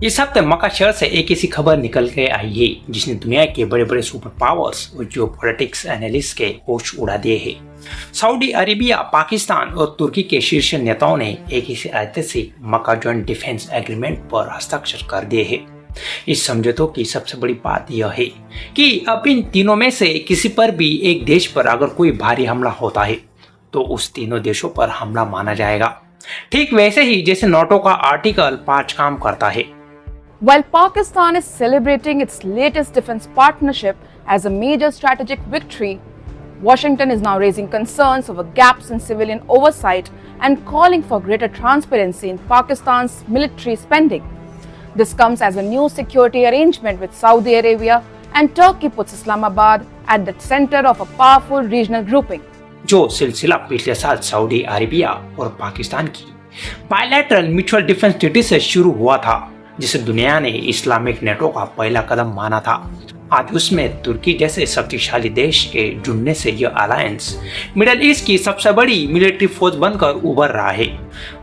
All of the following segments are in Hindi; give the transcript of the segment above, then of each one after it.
इस हफ्ते मक्का शहर से एक ऐसी खबर निकल के आई है जिसने दुनिया के बड़े बड़े सुपर पावर्स और जियो पॉलिटिक्स एनालिस्ट के होश उड़ा दिए हैं। सऊदी अरेबिया, पाकिस्तान और तुर्की के शीर्ष नेताओं ने एक ऐसे ऐतिहासिक मक्का जॉइंट डिफेंस एग्रीमेंट पर हस्ताक्षर कर दिए हैं। इस समझौतों की सबसे बड़ी बात यह है कि अब इन तीनों में से किसी पर भी एक देश पर अगर कोई भारी हमला होता है तो उस तीनों देशों पर हमला माना जाएगा, ठीक वैसे ही जैसे नाटो का आर्टिकल 5 काम करता है। While Pakistan is celebrating its latest defense partnership as a major strategic victory, Washington is now raising concerns over gaps in civilian oversight and calling for greater transparency in Pakistan's military spending. This comes as a new security arrangement with Saudi Arabia and Turkey puts Islamabad at the center of a powerful regional grouping. जो सिलसिला पिछले साल सऊदी अरेबिया और पाकिस्तान की बायलैटरल म्यूचुअल डिफेंस ट्रीटी से शुरू हुआ था, जिसे दुनिया ने इस्लामिक नेटो का पहला कदम माना था, आज उसमें तुर्की जैसे शक्तिशाली देश के जुड़ने से यह अलायंस मिडिल ईस्ट की सबसे बड़ी मिलिट्री फोर्स बनकर उभर रहा है।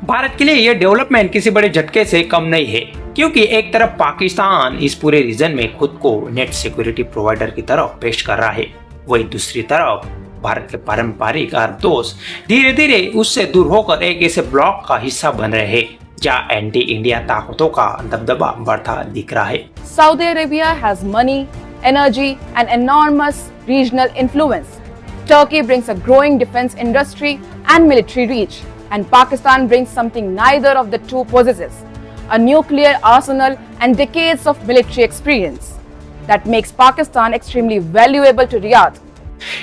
भारत के लिए यह डेवलपमेंट किसी बड़े झटके से कम नहीं है, क्योंकि एक तरफ पाकिस्तान इस पूरे रीजन में खुद को नेट सिक्योरिटी प्रोवाइडर की तरफ पेश कर रहा है, वही दूसरी तरफ भारत के पारंपरिक अरब दोस्त धीरे धीरे उससे दूर होकर एक ऐसे ब्लॉक का हिस्सा बन रहे हैं जहां एंटी इंडिया ताकतों का दबदबा बढ़ता दिख रहा है। Saudi Arabia has money, energy and enormous regional influence. Turkey brings a growing defense industry and military reach, and Pakistan brings something neither of the two possesses, a nuclear arsenal and decades of military experience that makes Pakistan extremely valuable to Riyadh.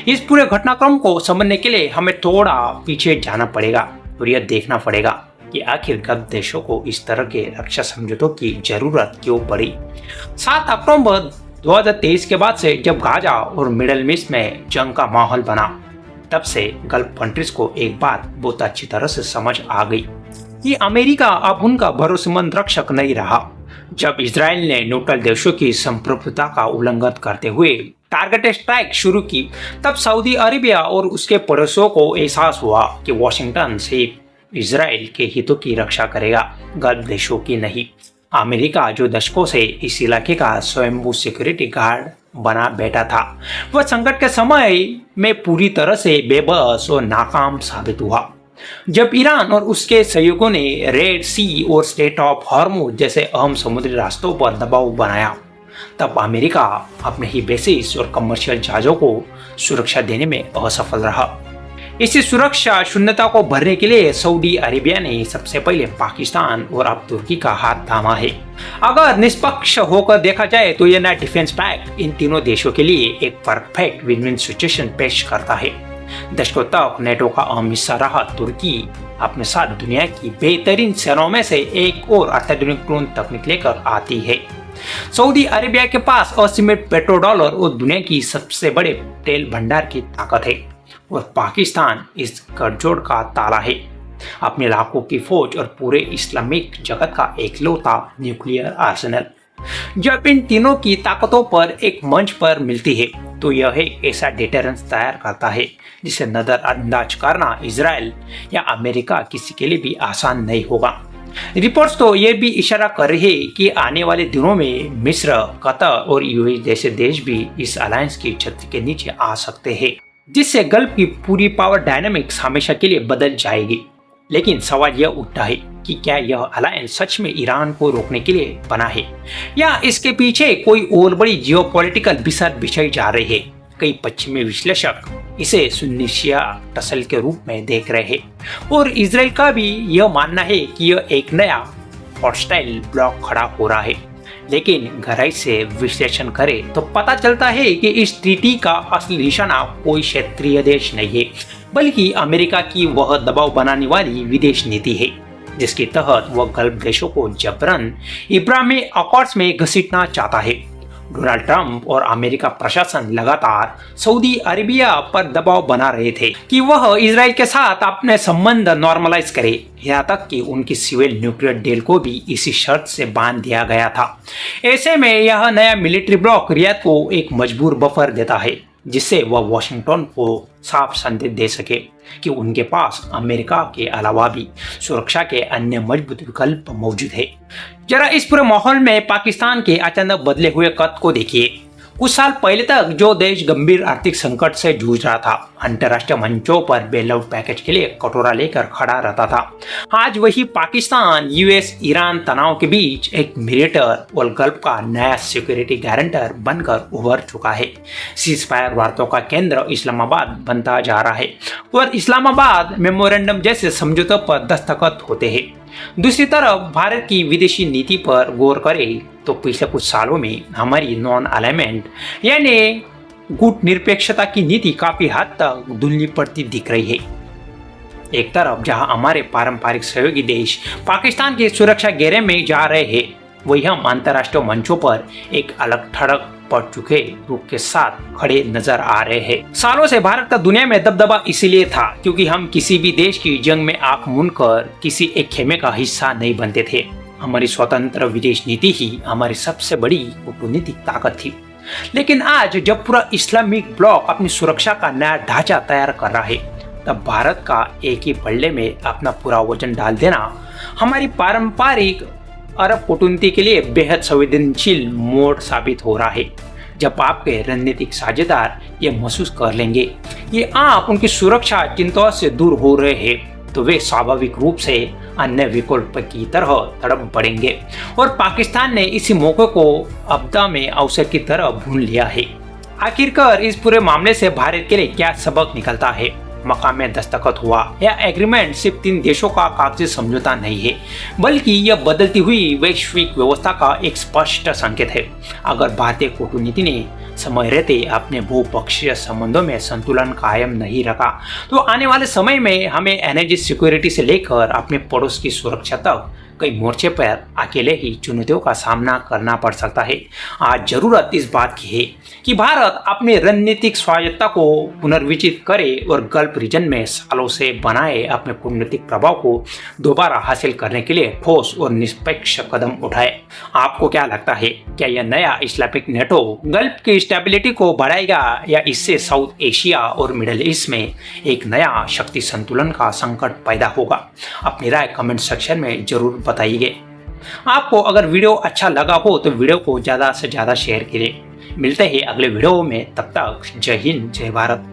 इस पूरे घटनाक्रम को समझने के लिए हमें थोड़ा पीछे जाना पड़ेगा और यह देखना पड़ेगा कि आखिर कब देशों को इस तरह के रक्षा समझौतों की जरूरत क्यों पड़ी। 7 अक्टूबर 2023 के बाद से जब गाजा और मिडिल ईस्ट में जंग का माहौल बना, तब से गल्फ कंट्रीज को एक बात बहुत अच्छी तरह से समझ आ गई कि अमेरिका अब उनका भरोसेमंद रक्षक नहीं रहा। जब इजराइल ने न्यूट्रल देशों की संप्रभुता का उल्लंघन करते हुए टारगेट स्ट्राइक शुरू की, तब सऊदी अरेबिया और उसके पड़ोसियों को एहसास हुआ कि वॉशिंगटन सिर्फ इजराइल के हितों की रक्षा करेगा, गल्फ देशों की नहीं। अमेरिका जो दशकों से इस इलाके का स्वयंभू सिक्योरिटी गार्ड बना बैठा था, वह संकट के समय में पूरी तरह से बेबस और नाकाम साबित हुआ। जब ईरान और उसके सहयोगियों ने रेड सी और स्ट्रेट ऑफ हॉर्मुज जैसे अहम समुद्री रास्तों पर दबाव बनाया, तब अमेरिका अपने ही बेसिस और कमर्शियल जहाजों को सुरक्षा देने में असफल रहा। इसी सुरक्षा शून्यता को भरने के लिए सऊदी अरेबिया ने सबसे पहले पाकिस्तान और अब तुर्की का हाथ थामा है। अगर निष्पक्ष होकर देखा जाए तो यह नया डिफेंस पैक्ट इन तीनों देशों के लिए एक परफेक्ट विन विन सिचुएशन पेश करता है। दशकों तक नेटो का अहम हिस्सा रहा तुर्की अपने साथ दुनिया की बेहतरीन सेनाओं में से एक और अत्याधुनिक ड्रोन तकनीक लेकर आती है। सऊदी अरेबिया के पास असीमित पेट्रो डॉलर और दुनिया की सबसे बड़े तेल भंडार की ताकत है, और पाकिस्तान इस गठजोड़ का ताला है, अपने लाखों की फौज और पूरे इस्लामिक जगत का एकलौता न्यूक्लियर आर्सेनल। जब इन तीनों की ताकतों पर एक मंच पर मिलती है तो यह एक ऐसा डिटरेंस तैयार करता है जिसे नजरअंदाज करना इजराइल या अमेरिका किसी के लिए भी आसान नहीं होगा। रिपोर्ट्स तो ये भी इशारा कर रही है कि आने वाले दिनों में मिस्र, कतर और यूएई जैसे देश भी इस अलायंस की छतरी के नीचे आ सकते हैं, जिससे गल्फ की पूरी पावर डायनामिक्स हमेशा के लिए बदल जाएगी। लेकिन सवाल यह उठता है कि क्या यह अलायंस सच में ईरान को रोकने के लिए बना है या इसके पीछे कोई और बड़ी जियोपॉलिटिकल बिसात बिछाई जा रही है। कई पश्चिमी विश्लेषक इसे सुन्नी शिया टसल के रूप में देख रहे हैं, और इजराइल का भी यह मानना है कि यह एक नया हॉस्टाइल ब्लॉक खड़ा हो रहा है। लेकिन गहराई से विश्लेषण करें तो पता चलता है कि इस ट्रीटी का असली निशाना कोई क्षेत्रीय देश नहीं है, बल्कि अमेरिका की वह दबाव बनाने वाली विदेश नीति है, जिसके तहत वह गल्फ देशों को जबरन इब्राहिमी अकॉर्ड्स में घसीटना चाहता है। डोनाल्ड ट्रंप और अमेरिका प्रशासन लगातार सऊदी अरेबिया पर दबाव बना रहे थे कि वह इजराइल के साथ अपने संबंध नॉर्मलाइज करे, यहाँ तक कि उनकी सिविल न्यूक्लियर डील को भी इसी शर्त से बांध दिया गया था। ऐसे में यह नया मिलिट्री ब्लॉक रियाद को एक मजबूर बफर देता है, जिससे वह वॉशिंगटन को साफ संदेश दे सके कि उनके पास अमेरिका के अलावा भी सुरक्षा के अन्य मजबूत विकल्प मौजूद है। जरा इस पूरे माहौल में पाकिस्तान के अचानक बदले हुए कद को देखिए। कुछ साल पहले तक जो देश गंभीर आर्थिक संकट से जूझ रहा था, अंतर्राष्ट्रीय मंचों पर बेलआउट पैकेज के लिए कटोरा लेकर खड़ा रहता था, आज वही पाकिस्तान यूएस ईरान तनाव के बीच एक मीडिएटर और गल्फ का नया सिक्योरिटी गारंटर बनकर उभर चुका है। सीजफायर वार्ताओं का केंद्र इस्लामाबाद बनता जा रहा है और इस्लामाबाद मेमोरेंडम जैसे समझौतों पर दस्तखत होते हैं। दूसरी तरफ भारत की विदेशी नीति पर गौर करें तो पिछले कुछ सालों में हमारी नॉन अलाइनमेंट यानी गुट निरपेक्षता की नीति काफी हद तक धुंधली पड़ती दिख रही है। एक तरफ जहां हमारे पारंपरिक सहयोगी देश पाकिस्तान के सुरक्षा घेरे में जा रहे हैं, वही हम अंतर्राष्ट्रीय मंचों पर एक अलग थड़क पड़ चुके रूप के साथ खड़े नजर आ रहे हैं। सालों से भारत का दुनिया में दबदबा इसीलिए था क्योंकि हम किसी भी देश की जंग में आंख मूंदकर किसी एक खेमे का हिस्सा नहीं बनते थे। हमारी स्वतंत्र विदेश नीति ही हमारी सबसे बड़ी कूटनीतिक ताकत थी। लेकिन आज जब पूरा इस्लामिक ब्लॉक अपनी सुरक्षा का नया ढांचा तैयार कर रहा है, तब भारत का एक ही पल्ले में अपना पूरा वजन डाल देना हमारी पारंपरिक अरब कूटनीति के लिए बेहद संवेदनशील मोड़ साबित हो रहा है। जब आपके रणनीतिक साझेदार ये महसूस कर लेंगे कि आप उनकी सुरक्षा चिंताओं से दूर हो रहे हैं, तो वे स्वाभाविक रूप से अन्य विकल्प की तरह तड़प पड़ेंगे और पाकिस्तान ने इसी मौके को आपदा में अवसर की तरह भून लिया है। आखिरकार इस पूरे मामले से भारत के लिए क्या सबक निकलता है? मकाम में दस्तखत हुआ यह एग्रीमेंट सिर्फ 3 देशों का कागजी समझौता नहीं है, बल्कि यह बदलती हुई वैश्विक व्यवस्था का एक स्पष्ट संकेत है। अगर भारतीय कूटनीति ने समय रहते अपने बहुपक्षीय संबंधों में संतुलन कायम नहीं रखा, तो आने वाले समय में हमें एनर्जी सिक्योरिटी से लेकर अपने पड़ोस की सुरक्षा तक कई मोर्चे पर अकेले ही चुनौतियों का सामना करना पड़ सकता है। आज जरूरत इस बात की है कि भारत अपने रणनीतिक स्वायत्तता को पुनर्विचित करे और गल्फ रीजन में सालों से बनाए अपने कूटनीतिक प्रभाव को दोबारा हासिल करने के लिए ठोस और निष्पक्ष कदम उठाए। आपको क्या लगता है, क्या यह नया इस्लामिक नेटो गल्फ की स्टेबिलिटी को बढ़ाएगा या इससे साउथ एशिया और मिडिल ईस्ट में एक नया शक्ति संतुलन का संकट पैदा होगा? अपनी राय कमेंट सेक्शन में जरूर बताइए। आपको अगर वीडियो अच्छा लगा हो तो वीडियो को ज़्यादा से ज़्यादा शेयर करें। मिलते हैं अगले वीडियो में, तब तक जय हिंद जय भारत।